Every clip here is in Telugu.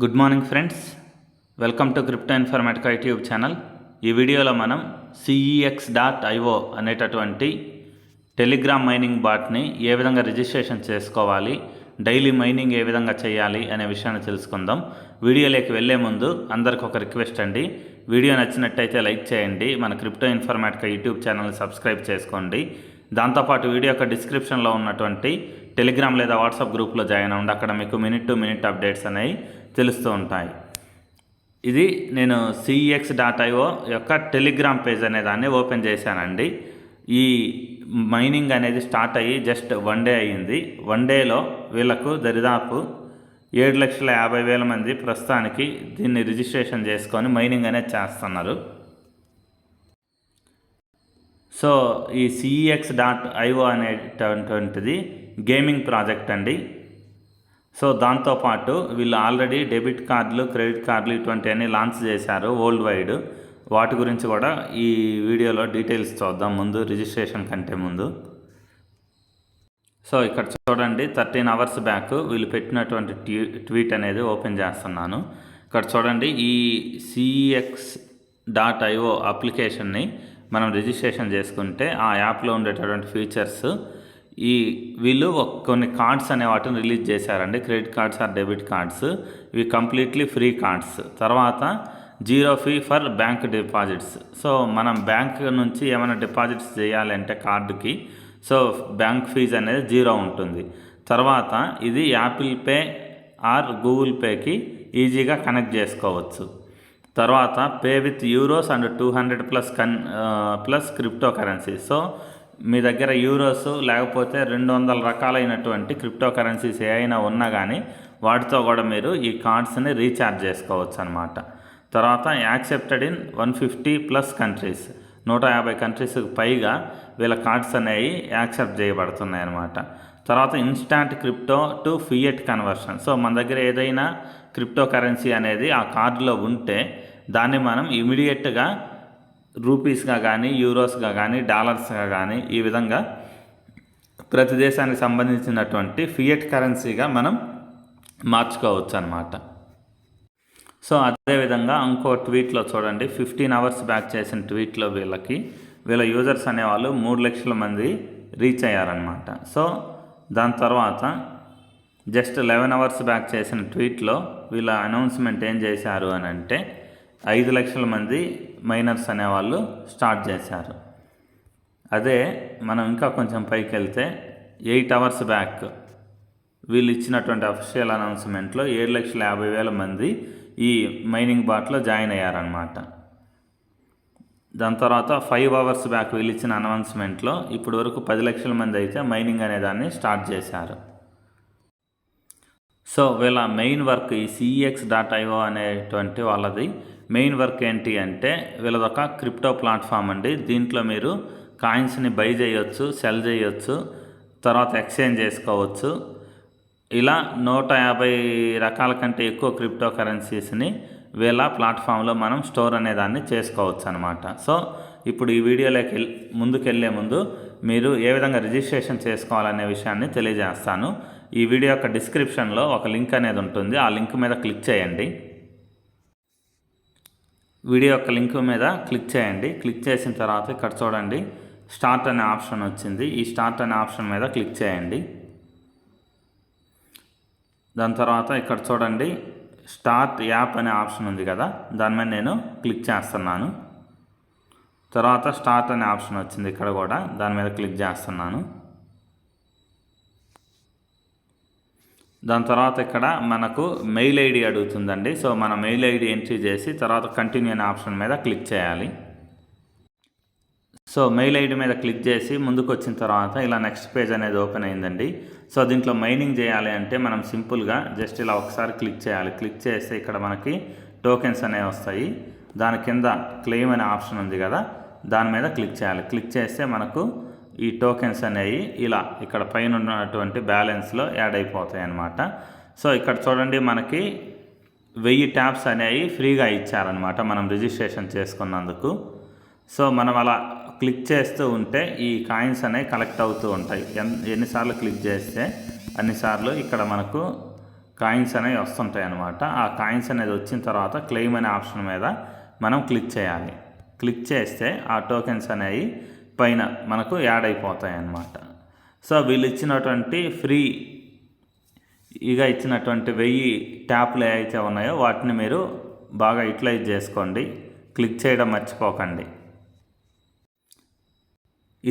Good morning friends, welcome to crypto Informatica YouTube channel. ఈ వీడియోలో మనం CEX.io అనేటటువంటి టెలిగ్రామ్ మైనింగ్ బాట్ని ఏ విధంగా రిజిస్ట్రేషన్ చేసుకోవాలి, డైలీ మైనింగ్ ఏ విధంగా చేయాలి అనే విషయాన్ని తెలుసుకుందాం. వీడియోలోకి వెళ్ళే ముందు అందరికి ఒక రిక్వెస్ట్ అండి, వీడియో నచ్చినట్టయితే లైక్ చేయండి, మన క్రిప్టో ఇన్ఫర్మేటికా యూట్యూబ్ ఛానల్ని సబ్స్క్రైబ్ చేసుకోండి. దాంతోపాటు వీడియో యొక్క డిస్క్రిప్షన్లో ఉన్నటువంటి టెలిగ్రామ్ లేదా వాట్సాప్ గ్రూప్లో జాయిన్ అవ్వండి. అక్కడ మీకు మినిట్ టు మినిట్ అప్డేట్స్ అనేవి తెలుస్తూ ఉంటాయి. ఇది నేను CEX.io యొక్క టెలిగ్రామ్ పేజ్ అనే దాన్ని ఓపెన్ చేశానండి. ఈ మైనింగ్ అనేది స్టార్ట్ అయ్యి జస్ట్ 1 డే అయ్యింది. 1 డేలో వీళ్ళకు దరిదాపు 7,50,000 మంది ప్రస్తుతానికి దీన్ని రిజిస్ట్రేషన్ చేసుకొని మైనింగ్ అనేది చేస్తున్నారు. సో ఈ CEX.io అనేటటువంటిది గేమింగ్ ప్రాజెక్ట్ అండి. సో దాంతోపాటు వీళ్ళు ఆల్రెడీ డెబిట్ కార్డులు, క్రెడిట్ కార్డులు ఇటువంటివన్నీ లాంచ్ చేశారు వరల్డ్ వైడ్. వాటి గురించి కూడా ఈ వీడియోలో డీటెయిల్స్ చూద్దాం ముందు, రిజిస్ట్రేషన్ కంటే ముందు. సో ఇక్కడ చూడండి, 13 అవర్స్ బ్యాక్ వీళ్ళు పెట్టినటువంటి ట్వీట్ అనేది ఓపెన్ చేస్తున్నాను. ఇక్కడ చూడండి, ఈ CEX.io అప్లికేషన్ని మనం రిజిస్ట్రేషన్ చేసుకుంటే ఆ యాప్లో ఉండేటటువంటి ఫీచర్స్, వీళ్ళు కొన్ని కార్డ్స్ అనే వాటిని రిలీజ్ చేశారండి. Credit cards are debit cards. ఇవి కంప్లీట్లీ ఫ్రీ కార్డ్స్. తర్వాత 0 fee for bank deposits. So మనం బ్యాంక్ నుంచి ఏమైనా డిపాజిట్స్ చేయాలంటే కార్డుకి, సో బ్యాంక్ ఫీజు అనేది 0 ఉంటుంది. తర్వాత ఇది యాపిల్ పే ఆర్ గూగుల్ పేకి ఈజీగా కనెక్ట్ చేసుకోవచ్చు. తర్వాత pay with euros and 200 plus cryptocurrency. So మీ దగ్గర యూరోస్ లేకపోతే 200 రకాలైనటువంటి క్రిప్టో కరెన్సీస్ ఏమైనా ఉన్నా కానీ వాటితో కూడా మీరు ఈ కార్డ్స్ని రీఛార్జ్ చేసుకోవచ్చు అన్నమాట. తర్వాత యాక్సెప్టెడ్ ఇన్ 150+ కంట్రీస్, 150 కంట్రీస్కి పైగా వీళ్ళ కార్డ్స్ అనేవి యాక్సెప్ట్ చేయబడుతున్నాయి అన్నమాట. తర్వాత instant crypto to fiat conversion. So మన దగ్గర ఏదైనా క్రిప్టో కరెన్సీ అనేది ఆ కార్డులో ఉంటే దాన్ని మనం ఇమీడియట్గా రూపీస్గా కానీ, యూరోస్గా కానీ, డాలర్స్గా కానీ ఈ విధంగా ప్రతి దేశానికి సంబంధించినటువంటి ఫియట్ కరెన్సీగా మనం మార్చుకోవచ్చు అన్నమాట. సో అదేవిధంగా ఇంకో ట్వీట్లో చూడండి, 15 అవర్స్ బ్యాక్ చేసిన ట్వీట్లో వీళ్ళ యూజర్స్ అనేవాళ్ళు 3 లక్షల మంది రీచ్ అయ్యారనమాట. సో దాని తర్వాత జస్ట్ 11 అవర్స్ బ్యాక్ చేసిన ట్వీట్లో వీళ్ళ అనౌన్స్మెంట్ ఏం చేశారు అని అంటే 5 లక్షల మంది మైనర్స్ అనేవాళ్ళు స్టార్ట్ చేశారు. అదే మనం ఇంకా కొంచెం పైకి వెళ్తే 8 అవర్స్ బ్యాక్ వీళ్ళు ఇచ్చినటువంటి అఫీషియల్ అనౌన్స్మెంట్లో 7,50,000 మంది ఈ మైనింగ్ బాట్లో జాయిన్ అయ్యారనమాట. దాని తర్వాత 5 అవర్స్ బ్యాక్ వీళ్ళు ఇచ్చిన అనౌన్స్మెంట్లో ఇప్పటి వరకు 10 లక్షల మంది అయితే మైనింగ్ అనే దాన్ని స్టార్ట్ చేశారు. సో వీళ్ళ మెయిన్ వర్క్ ఈ CEX.io అనేటువంటి వాళ్ళది మెయిన్ వర్క్ ఏంటి అంటే వీళ్ళదొక క్రిప్టో ప్లాట్ఫామ్ అండి. దీంట్లో మీరు కాయిన్స్ని బై చేయొచ్చు, సెల్ చేయొచ్చు, తర్వాత ఎక్స్చేంజ్ చేసుకోవచ్చు. ఇలా 150 రకాల కంటే ఎక్కువ క్రిప్టో కరెన్సీస్ని వీళ్ళ ప్లాట్ఫామ్లో మనం స్టోర్ అనేదాన్ని చేసుకోవచ్చు అనమాట. సో ఇప్పుడు ఈ వీడియోలోకి ముందుకెళ్ళే ముందు మీరు ఏ విధంగా రిజిస్ట్రేషన్ చేసుకోవాలనే విషయాన్ని తెలియజేస్తాను. ఈ వీడియో యొక్క డిస్క్రిప్షన్లో ఒక లింక్ అనేది ఉంటుంది, ఆ లింక్ మీద క్లిక్ చేయండి. వీడియో యొక్క లింక్ మీద క్లిక్ చేయండి. క్లిక్ చేసిన తర్వాత ఇక్కడ చూడండి, స్టార్ట్ అనే ఆప్షన్ వచ్చింది. ఈ స్టార్ట్ అనే ఆప్షన్ మీద క్లిక్ చేయండి. దాని తర్వాత ఇక్కడ చూడండి, స్టార్ట్ యాప్ అనే ఆప్షన్ ఉంది కదా, దాని మీద నేను క్లిక్ చేస్తున్నాను. తర్వాత స్టార్ట్ అనే ఆప్షన్ వచ్చింది, ఇక్కడ కూడా దాని మీద క్లిక్ చేస్తున్నాను. దాని తర్వాత ఇక్కడ మనకు మెయిల్ ఐడి అడుగుతుందండి. సో మన మెయిల్ ఐడి ఎంట్రీ చేసి తర్వాత కంటిన్యూ అనే ఆప్షన్ మీద క్లిక్ చేయాలి. సో మెయిల్ ఐడి మీద క్లిక్ చేసి ముందుకు వచ్చిన తర్వాత ఇలా నెక్స్ట్ పేజ్ అనేది ఓపెన్ అయిందండి. సో దీంట్లో మైనింగ్ చేయాలి అంటే మనం సింపుల్గా జస్ట్ ఇలా ఒకసారి క్లిక్ చేయాలి. క్లిక్ చేస్తే ఇక్కడ మనకి టోకెన్స్ అనేవి వస్తాయి. దాని కింద క్లెయిమ్ అనే ఆప్షన్ ఉంది కదా, దాని మీద క్లిక్ చేయాలి. క్లిక్ చేస్తే మనకు ఈ టోకెన్స్ అనేవి ఇలా ఇక్కడ పైన ఉన్నటువంటి బ్యాలెన్స్లో యాడ్ అయిపోతాయి అన్నమాట. సో ఇక్కడ చూడండి, మనకి 1000 ట్యాప్స్ అనేవి ఫ్రీగా ఇచ్చారనమాట మనం రిజిస్ట్రేషన్ చేసుకున్నందుకు. సో మనం అలా క్లిక్ చేస్తూ ఉంటే ఈ కాయిన్స్ అనేవి కలెక్ట్ అవుతూ ఉంటాయి. ఎన్నిసార్లు క్లిక్ చేస్తే అన్నిసార్లు ఇక్కడ మనకు కాయిన్స్ అనేవి వస్తుంటాయి అన్నమాట. ఆ కాయిన్స్ అనేది వచ్చిన తర్వాత క్లెయిమ్ అనే ఆప్షన్ మీద మనం క్లిక్ చేయాలి. క్లిక్ చేస్తే ఆ టోకెన్స్ అనేవి పైన మనకు యాడ్ అయిపోతాయి అన్నమాట. సో వీళ్ళు ఇచ్చినటువంటి ఫ్రీగా ఇచ్చినటువంటి 1000 ట్యాప్లు ఏవైతే ఉన్నాయో వాటిని మీరు బాగా యూటిలైజ్ చేసుకోండి. క్లిక్ చేయడం మర్చిపోకండి.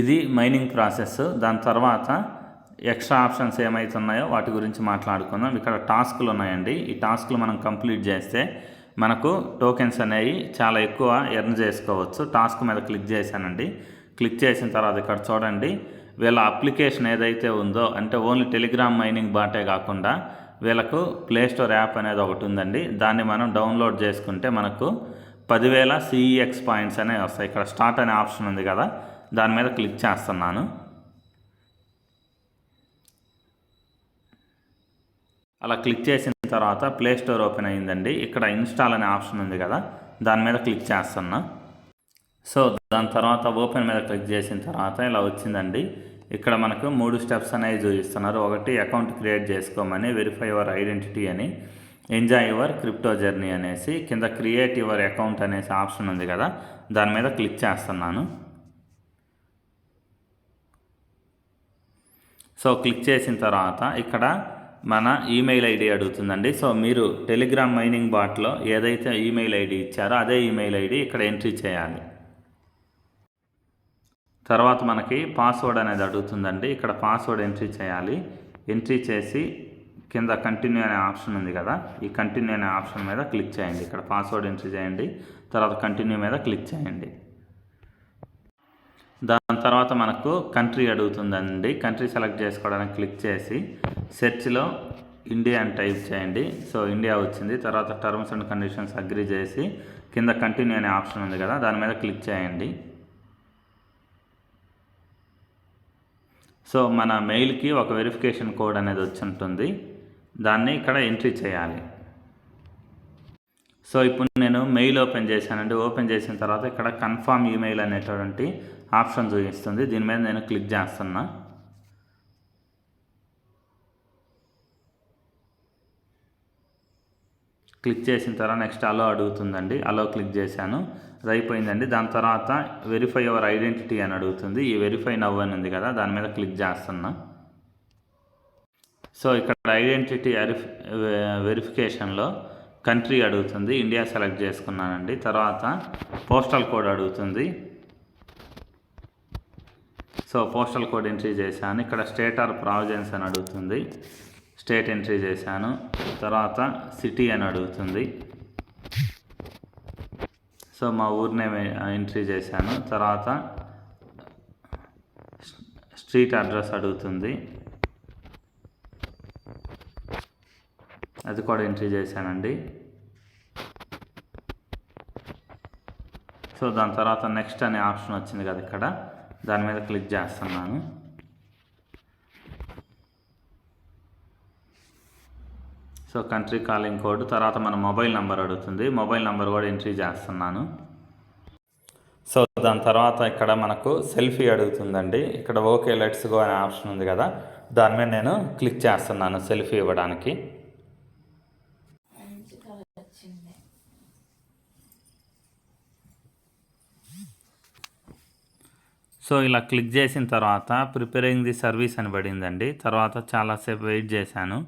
ఇది మైనింగ్ ప్రాసెస్. దాని తర్వాత ఎక్స్ట్రా ఆప్షన్స్ ఏమైతే ఉన్నాయో వాటి గురించి మాట్లాడుకుందాం. ఇక్కడ టాస్క్లు ఉన్నాయండి. ఈ టాస్క్లు మనం కంప్లీట్ చేస్తే మనకు టోకెన్స్ అనేవి చాలా ఎక్కువ ఎర్న్ చేసుకోవచ్చు. టాస్క్ మీద క్లిక్ చేశానండి. క్లిక్ చేసిన తర్వాత ఇక్కడ చూడండి, వీళ్ళ అప్లికేషన్ ఏదైతే ఉందో, అంటే ఓన్లీ టెలిగ్రామ్ మైనింగ్ బాటే కాకుండా వీళ్ళకు ప్లేస్టోర్ యాప్ అనేది ఒకటి ఉందండి. దాన్ని మనం డౌన్లోడ్ చేసుకుంటే మనకు 10,000 CEX పాయింట్స్ అనేవి వస్తాయి. ఇక్కడ స్టార్ట్ అనే ఆప్షన్ ఉంది కదా, దాని మీద క్లిక్ చేస్తున్నాను. అలా క్లిక్ చేసిన తర్వాత ప్లే స్టోర్ ఓపెన్ అయిందండి. ఇక్కడ ఇన్స్టాల్ అనే ఆప్షన్ ఉంది కదా, దాని మీద క్లిక్ చేస్తున్నా. సో దాని తర్వాత ఓపెన్ మీద క్లిక్ చేసిన తర్వాత ఇలా వచ్చిందండి. ఇక్కడ మనకు 3 స్టెప్స్ అనేవి చూపిస్తున్నారు. ఒకటి అకౌంట్ క్రియేట్ చేసుకోమని, వెరిఫై యువర్ ఐడెంటిటీ అని, ఎంజాయ్ యువర్ క్రిప్టో జర్నీ అనేసి, కింద క్రియేట్ యువర్ అకౌంట్ అనేసి ఆప్షన్ ఉంది కదా, దాని మీద క్లిక్ చేస్తున్నాను. సో క్లిక్ చేసిన తర్వాత ఇక్కడ మన ఈమెయిల్ ఐడి అడుగుతుందండి. సో మీరు టెలిగ్రామ్ మైనింగ్ బాట్లో ఏదైతే ఈమెయిల్ ఐడి ఇచ్చారో అదే ఈమెయిల్ ఐడి ఇక్కడ ఎంట్రీ చేయాలి. తర్వాత మనకి పాస్వర్డ్ అనేది అడుగుతుందండి. ఇక్కడ పాస్వర్డ్ ఎంట్రీ చేయాలి. ఎంట్రీ చేసి కింద కంటిన్యూ అనే ఆప్షన్ ఉంది కదా, ఈ కంటిన్యూ అనే ఆప్షన్ మీద క్లిక్ చేయండి. ఇక్కడ పాస్వర్డ్ ఎంట్రీ చేయండి, తర్వాత కంటిన్యూ మీద క్లిక్ చేయండి. దాని తర్వాత మనకు కంట్రీ అడుగుతుందండి. కంట్రీ సెలెక్ట్ చేసుకోవడానికి క్లిక్ చేసి సెర్చ్లో ఇండియా అని టైప్ చేయండి. సో ఇండియా వచ్చింది. తర్వాత టర్మ్స్ అండ్ కండిషన్స్ అగ్రీ చేసి కింద కంటిన్యూ అనే ఆప్షన్ ఉంది కదా, దాని మీద క్లిక్ చేయండి. సో మన మెయిల్కి ఒక వెరిఫికేషన్ కోడ్ అనేది వచ్చి ఉంటుంది, దాన్ని ఇక్కడ ఎంట్రీ చేయాలి. సో ఇప్పుడు నేను మెయిల్ ఓపెన్ చేశానండి. ఓపెన్ చేసిన తర్వాత ఇక్కడ కన్ఫర్మ్ ఈమెయిల్ అనేటువంటి ఆప్షన్ చూపిస్తుంది. దీని మీద నేను క్లిక్ చేస్తున్నా. క్లిక్ చేసిన తర్వాత నెక్స్ట్ అలో అడుగుతుందండి. అలో క్లిక్ చేశాను, అది అయిపోయిందండి. దాని తర్వాత వెరిఫై యువర్ ఐడెంటిటీ అని అడుగుతుంది. ఈ వెరిఫై నవ్ అని ఉంది కదా, దాని మీద క్లిక్ చేస్తున్నా. సో ఇక్కడ ఐడెంటిటీ వెరిఫికేషన్లో కంట్రీ అడుగుతుంది, ఇండియా సెలెక్ట్ చేసుకున్నానండి. తర్వాత పోస్టల్ కోడ్ అడుగుతుంది. సో పోస్టల్ కోడ్ ఎంట్రీ చేశాను. ఇక్కడ స్టేట్ ఆర్ ప్రావిజన్స్ అని అడుగుతుంది, స్టేట్ ఎంట్రీ చేశాను. తర్వాత సిటీ అని అడుగుతుంది. సో మా ఊరి నేమ్ ఎంట్రీ చేశాను. తర్వాత స్ట్రీట్ అడ్రస్ అడుగుతుంది, అది కూడా ఎంట్రీ చేశానండి. సో దాని తర్వాత నెక్స్ట్ అనే ఆప్షన్ వచ్చింది కదా, ఇక్కడ దాని మీద క్లిక్ చేస్తున్నాను. సో కంట్రీ కాలింగ్ కోడ్, తర్వాత మన మొబైల్ నెంబర్ అడుగుతుంది, మొబైల్ నెంబర్ కూడా ఎంట్రీ చేస్తున్నాను. సో దాని తర్వాత ఇక్కడ మనకు సెల్ఫీ అడుగుతుందండి. ఇక్కడ ఓకే లెట్స్ గో అనే ఆప్షన్ ఉంది కదా, దాని మీద నేను క్లిక్ చేస్తున్నాను సెల్ఫీ ఇవ్వడానికి. సో ఇలా క్లిక్ చేసిన తర్వాత ప్రిపేరింగ్ ది సర్వీస్ అని పడిందండి. తర్వాత చాలాసేపు వెయిట్ చేశాను.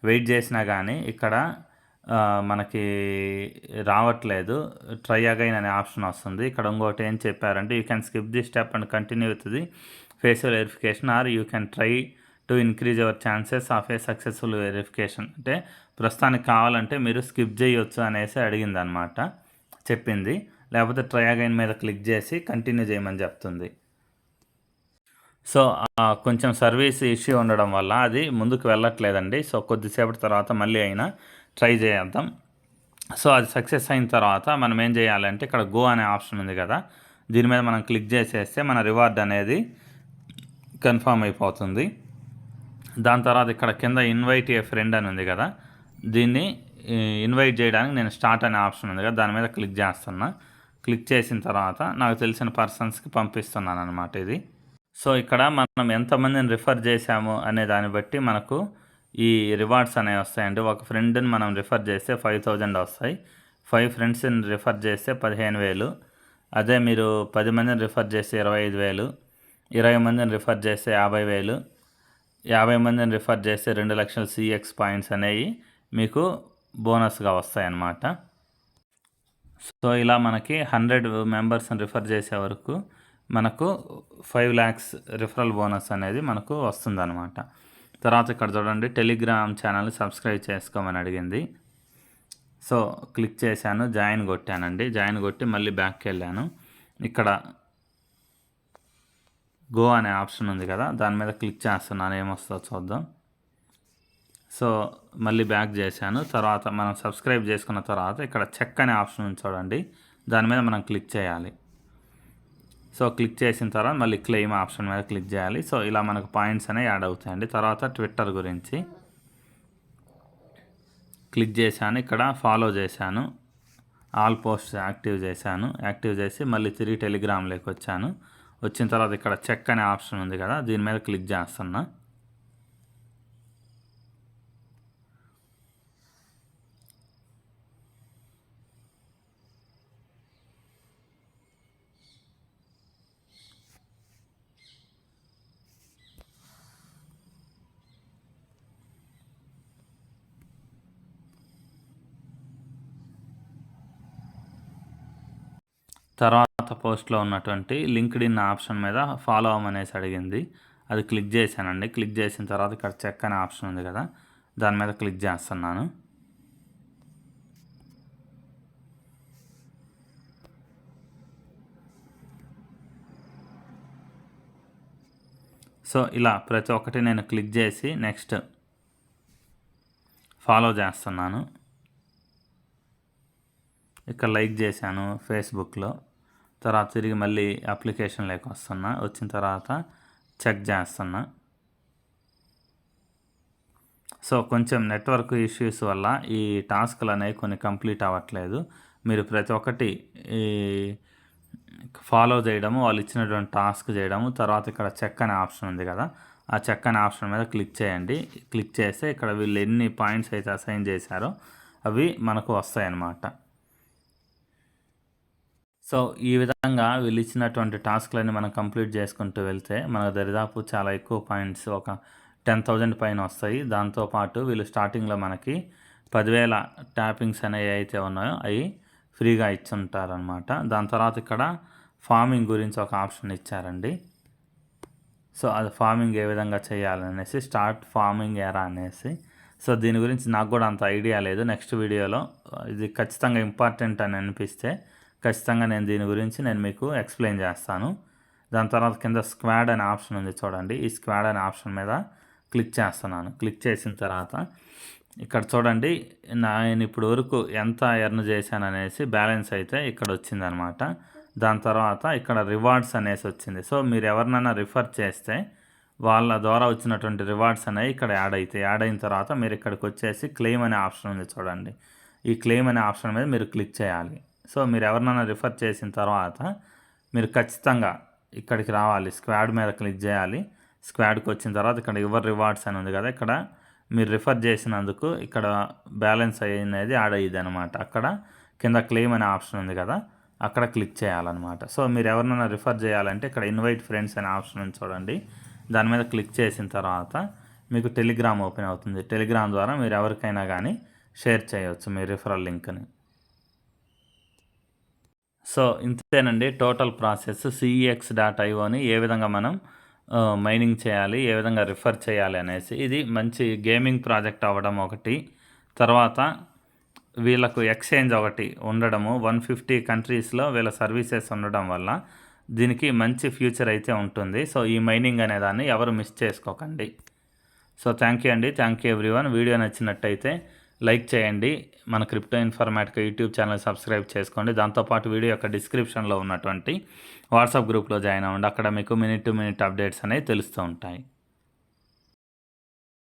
వెయిట్ చేసినా కానీ ఇక్కడ మనకి రావట్లేదు. ట్రై అగైన్ అనే ఆప్షన్ వస్తుంది. ఇక్కడ ఇంకోటి ఏం చెప్పారంటే, you can skip the step and continue with the facial verification are you can try to increase your chances of a successful verification. అంటే ప్రస్తుతానికి కావాలంటే మీరు స్కిప్ చేయొచ్చు అనేసి అడిగింది అనమాట, చెప్పింది. లేకపోతే ట్రై అగైన్ మీద క్లిక్ చేసి కంటిన్యూ చేయమని చెప్తుంది. సో కొంచెం సర్వీస్ ఇష్యూ ఉండడం వల్ల అది ముందుకు వెళ్ళట్లేదండి. సో కొద్దిసేపటి తర్వాత మళ్ళీ అయినా ట్రై చేద్దాం. సో అది సక్సెస్ అయిన తర్వాత మనం ఏం చేయాలంటే, ఇక్కడ గో అనే ఆప్షన్ ఉంది కదా, దీని మీద మనం క్లిక్ చేసేస్తే మన రివార్డ్ అనేది కన్ఫర్మ్ అయిపోతుంది. దాని తర్వాత ఇక్కడ కింద ఇన్వైట్ ఏ ఫ్రెండ్ అని ఉంది కదా, దీన్ని ఇన్వైట్ చేయడానికి నేను స్టార్ట్ అనే ఆప్షన్ ఉంది కదా, దాని మీద క్లిక్ చేస్తున్నా. క్లిక్ చేసిన తర్వాత నాకు తెలిసిన పర్సన్స్కి పంపిస్తున్నాను అనమాట ఇది. సో ఇక్కడ మనం ఎంతమందిని రిఫర్ చేశాము అనే దాన్ని బట్టి మనకు ఈ రివార్డ్స్ అనేవి వస్తాయండి. ఒక ఫ్రెండ్ని మనం రిఫర్ చేస్తే 5000 వస్తాయి. 5 ఫ్రెండ్స్ని రిఫర్ చేస్తే 15,000. అదే మీరు 10 మందిని రిఫర్ చేస్తే 25,000, 20 మందిని రిఫర్ చేస్తే 50,000, 50 మందిని రిఫర్ చేస్తే 2,00,000 CX పాయింట్స్ అనేవి మీకు బోనస్గా వస్తాయన్నమాట. సో ఇలా మనకి 100 మెంబర్స్ని రిఫర్ చేసే వరకు మనకు 5 lakhs రిఫరల్ బోనస్ అనేది మనకు వస్తుందన్నమాట. తర్వాత ఇక్కడ చూడండి, టెలిగ్రామ్ ఛానల్ సబ్స్క్రైబ్ చేసుకోమని అడిగింది. సో క్లిక్ చేశాను, జాయిన్ కొట్టానండి. జాయిన్ కొట్టి మళ్ళీ బ్యాక్కి వెళ్ళాను. ఇక్కడ గో అనే ఆప్షన్ ఉంది కదా, దాని మీద క్లిక్ చేస్తున్నాను, ఏమొస్తుందో చూద్దాం. సో మళ్ళీ బ్యాక్ చేశాను. తర్వాత మనం సబ్స్క్రైబ్ చేసుకున్న తర్వాత ఇక్కడ చెక్ అనే ఆప్షన్ ఉంది చూడండి, దాని మీద మనం క్లిక్ చేయాలి. సో క్లిక్ చేసిన తర్వాత మళ్ళీ క్లెయిమ్ ఆప్షన్ మీద క్లిక్ చేయాలి. సో ఇలా మనకు పాయింట్స్ అనేవి యాడ్ అవుతాయండి. తర్వాత ట్విట్టర్ గురించి క్లిక్ చేశాను, ఇక్కడ ఫాలో చేశాను, ఆల్ పోస్ట్ యాక్టివ్ చేశాను. యాక్టివ్ చేసి మళ్ళీ తిరిగి టెలిగ్రామ్లోకి వచ్చాను. వచ్చిన తర్వాత ఇక్కడ చెక్ అనే ఆప్షన్ ఉంది కదా, దీని మీద క్లిక్ చేస్తున్నా. తర్వాత పోస్ట్లో ఉన్నటువంటి లింక్డ్ఇన్ ఆప్షన్ మీద ఫాలో అవ్వమనేసి అడిగింది. అది క్లిక్ చేశానండి. క్లిక్ చేసిన తర్వాత ఇక్కడ చెక్ అనే ఆప్షన్ ఉంది కదా, దాని మీద క్లిక్ చేస్తున్నాను. సో ఇలా ప్రతి ఒక్కటి నేను క్లిక్ చేసి నెక్స్ట్ ఫాలో చేస్తున్నాను. ఇక్కడ లైక్ చేశాను ఫేస్బుక్లో. తర్వాత తిరిగి మళ్ళీ అప్లికేషన్లోకి వస్తున్నా. వచ్చిన తర్వాత చెక్ చేస్తున్నా. సో కొంచెం నెట్వర్క్ ఇష్యూస్ వల్ల ఈ టాస్క్లు అనేవి కొన్ని కంప్లీట్ అవ్వట్లేదు. మీరు ప్రతి ఒక్కటి ఫాలో చేయడము, వాళ్ళు ఇచ్చినటువంటి టాస్క్ చేయడము, తర్వాత ఇక్కడ చెక్ అనే ఆప్షన్ ఉంది కదా, ఆ చెక్ అనే ఆప్షన్ మీద క్లిక్ చేయండి. క్లిక్ చేస్తే ఇక్కడ వీళ్ళు ఎన్ని పాయింట్స్ అయితే అసైన్ చేశారో అవి మనకు వస్తాయన్నమాట. సో ఈ విధంగా వీళ్ళు ఇచ్చినటువంటి టాస్క్లన్నీ మనం కంప్లీట్ చేసుకుంటూ వెళ్తే మనకు దరిదాపు చాలా ఎక్కువ పాయింట్స్, ఒక 10,000 పైన వస్తాయి. దాంతోపాటు వీళ్ళు స్టార్టింగ్లో మనకి 10,000 ట్యాపింగ్స్ అనేవి అయితే ఉన్నాయో అవి ఫ్రీగా ఇచ్చుంటారనమాట. దాని తర్వాత ఇక్కడ ఫార్మింగ్ గురించి ఒక ఆప్షన్ ఇచ్చారండి. సో అది ఫార్మింగ్ ఏ విధంగా చేయాలనేసి, స్టార్ట్ ఫార్మింగ్ ఎరా అనేసి. సో దీని గురించి నాకు కూడా అంత ఐడియా లేదు. నెక్స్ట్ వీడియోలో ఇది ఖచ్చితంగా ఇంపార్టెంట్ అని అనిపిస్తే ఖచ్చితంగా నేను దీని గురించి మీకు ఎక్స్ప్లెయిన్ చేస్తాను. దాని తర్వాత కింద స్క్వాడ్ అనే ఆప్షన్ ఉంది చూడండి, ఈ స్క్వాడ్ అనే ఆప్షన్ మీద క్లిక్ చేస్తున్నాను. క్లిక్ చేసిన తర్వాత ఇక్కడ చూడండి, నేను ఇప్పుడు వరకు ఎంత ఎర్న్ చేశాను అనేసి బ్యాలెన్స్ అయితే ఇక్కడ వచ్చిందనమాట. దాని తర్వాత ఇక్కడ రివార్డ్స్ అనేసి వచ్చింది. సో మీరు ఎవరినైనా రిఫర్ చేస్తే వాళ్ళ ద్వారా వచ్చినటువంటి రివార్డ్స్ అనేవి ఇక్కడ యాడ్ అవుతాయి. యాడ్ అయిన తర్వాత మీరు ఇక్కడికి వచ్చేసి క్లెయిమ్ అనే ఆప్షన్ ఉంది చూడండి, ఈ క్లెయిమ్ అనే ఆప్షన్ మీద మీరు క్లిక్ చేయాలి. సో మీరు ఎవరినైనా రిఫర్ చేసిన తర్వాత మీరు ఖచ్చితంగా ఇక్కడికి రావాలి, స్క్వాడ్ మీద క్లిక్ చేయాలి. స్క్వాడ్కి వచ్చిన తర్వాత ఇక్కడ యువర్ రివార్డ్స్ అని ఉంది కదా, ఇక్కడ మీరు రిఫర్ చేసినందుకు ఇక్కడ బ్యాలెన్స్ అనేది యాడ్ అయ్యింది అనమాట. అక్కడ కింద క్లెయిమ్ అనే ఆప్షన్ ఉంది కదా, అక్కడ క్లిక్ చేయాలన్నమాట. సో మీరు ఎవరినైనా రిఫర్ చేయాలంటే ఇక్కడ ఇన్వైట్ ఫ్రెండ్స్ అనే ఆప్షన్ ఉంది చూడండి, దాని మీద క్లిక్ చేసిన తర్వాత మీకు టెలిగ్రామ్ ఓపెన్ అవుతుంది. టెలిగ్రామ్ ద్వారా మీరు ఎవరికైనా కానీ షేర్ చేయవచ్చు మీ రిఫరల్ లింక్ని. సో ఇంతేనండి టోటల్ ప్రాసెస్. CEX.ioని ఏ విధంగా మనం మైనింగ్ చేయాలి, ఏ విధంగా రిఫర్ చేయాలి అనేసి. ఇది మంచి గేమింగ్ ప్రాజెక్ట్ అవ్వడం ఒకటి, తర్వాత వీళ్ళకు ఎక్స్చేంజ్ ఒకటి ఉండడము, 150 కంట్రీస్లో వీళ్ళ సర్వీసెస్ ఉండడం వల్ల దీనికి మంచి ఫ్యూచర్ అయితే ఉంటుంది. సో ఈ మైనింగ్ అనే దాన్ని ఎవరు మిస్ చేసుకోకండి. సో థ్యాంక్ యూ అండి, థ్యాంక్ యూ ఎవ్రీవన్. వీడియో నచ్చినట్టయితే లైక్ చేయండి, మన crypto Informatica YouTube channel subscribe చేసుకోండి. దాంతోపాటు వీడియో యొక్క డిస్క్రిప్షన్లో ఉన్నటువంటి వాట్సాప్ గ్రూప్లో జాయిన్ అవ్వండి, అక్కడ మీకు మినిట్ టు మినిట్ అప్డేట్స్ అనేవి తెలుస్తూ ఉంటాయి.